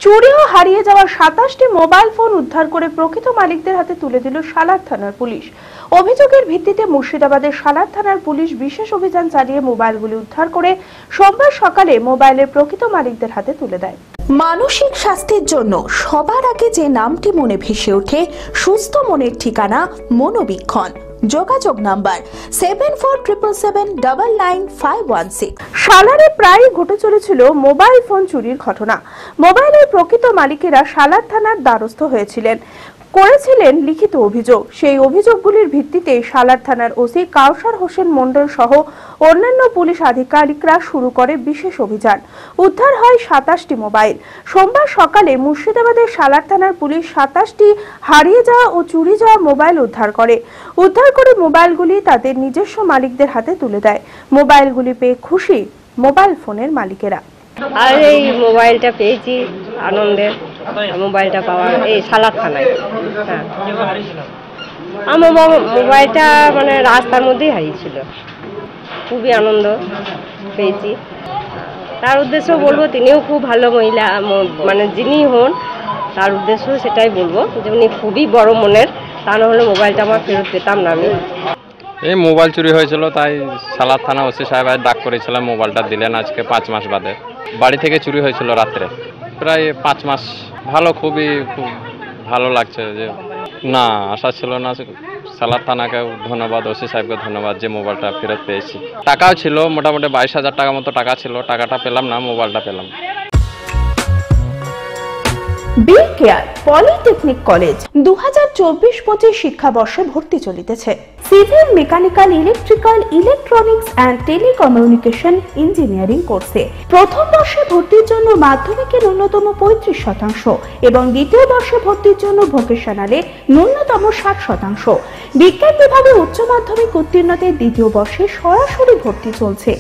চুরি ও হারিয়ে যাওয়া 27টি মোবাইল ফোন উদ্ধার করে প্রকৃত মালিকদের হাতে তুলে দিল সালার থানার পুলিশ। অভিযোগের ভিত্তিতে মুর্শিদাবাদের সালার থানার পুলিশ বিশেষ অভিযান চালিয়ে মোবাইলগুলি উদ্ধার করে সোমবার সকালে মোবাইলের প্রকৃত মালিকদের হাতে তুলে দেয়। মানসিক স্বাস্থ্যের জন্য সবার আগে যে নামটি মনে ভেসে ওঠে, সুস্থ মনের ঠিকানা মনোবীক্ষণ। যোগাযোগ নাম্বার 7477799516। সালারে প্রায় ঘটে চলেছিল মোবাইল ফোন চুরির ঘটনা। মোবাইলের প্রকৃত মালিকেরা সালার থানার দ্বারস্থ করেছিলেন লিখিত অভিযোগ। সেই অভিযোগগুলির ভিত্তিতে সালার থানার ওসি কাউসার হোসেন মন্ডল সহ অন্যান্য পুলিশ আধিকারিকরা শুরু করে বিশেষ অভিযান। উদ্ধার হয় 27টি মোবাইল। সোমবার সকালে মুর্শিদাবাদের সালার থানার পুলিশ 27টি হারিয়ে যাওয়া ও চুরি যাওয়া মোবাইল উদ্ধার করে মোবাইলগুলি তাদের নিজস্ব মালিকদের হাতে তুলে দেয়। মোবাইলগুলি পেয়ে খুশি মোবাইল ফোনের মালিকেরা। আর এই মোবাইলটা পেয়েছি আনন্দের, মোবাইলটা পাওয়া এই সালার থানায়। হ্যাঁ, আমার মোবাইলটা মানে রাস্তার মধ্যেই হারিয়েছিল, খুবই আনন্দ পেয়েছি। তার উদ্দেশ্য বলবো, তিনিও খুব ভালো মহিলা, মানে যিনি হন তার উদ্দেশ্য সেটাই বলবো যে উনি খুবই বড় মনের, তা না হলে মোবাইলটা আমার ফেরত পেতাম না আমি। এই মোবাইল চুরি হয়েছিল, তাই সালার থানা ওসি সাহেব ডাক করেছিলাম, মোবাইলটা দিলেন আজকে 5 মাস বাদে। বাড়ি থেকে চুরি হয়েছিল রাত্রে, প্রায় 5 মাস। খুব ভালো লাগছে যে না, আশা ছিল না। সালার থানাকে ধন্যবাদ, ওসি সাহেবকে ধন্যবাদ যে মোবাইলটা ফেরত পেয়েছি। টাকাও ছিল মোটামুটি 22,000 টাকা মতো টাকা ছিল, টাকাটা পেলাম না, মোবাইলটা পেলাম। বি কেয়ার পলিটেকনিক কলেজ 2024-25 শিক্ষাবর্ষে ভর্তি চলিতেছে। Civil, mechanical, electrical, electronics and telecommunication engineering কোর্সে প্রথম বর্ষে ভর্তির জন্য মাধ্যমিকে ন্যূনতম 35% এবং দ্বিতীয় বর্ষে ভর্তির জন্য ভোকেশনালে ন্যূনতম 60%। বিজ্ঞান বিভাগে উচ্চ মাধ্যমিক উত্তীর্ণদের দ্বিতীয় বর্ষে সরাসরি ভর্তি চলছে।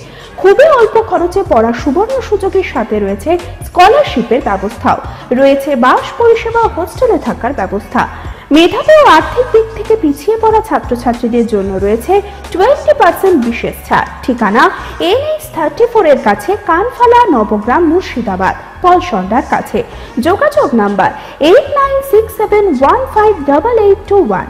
খুবই অল্প খরচে পড়ার সুবর্ণ সুযোগের সাথে রয়েছে স্কলারশিপের ব্যবস্থাও রয়েছে, বাস পরিষেবা ও হোস্টেলে থাকার ব্যবস্থা। মেধাবী ও আর্থিক দিক থেকে পিছিয়ে পড়া ছাত্রছাত্রীদের জন্য রয়েছে 20% বিশেষ ছাড়। ঠিকানা NH34 এর কাছে, কানফালা, নবগ্রাম, মুর্শিদাবাদ, পলসন্ডার কাছে। যোগাযোগ নাম্বার 8967158821।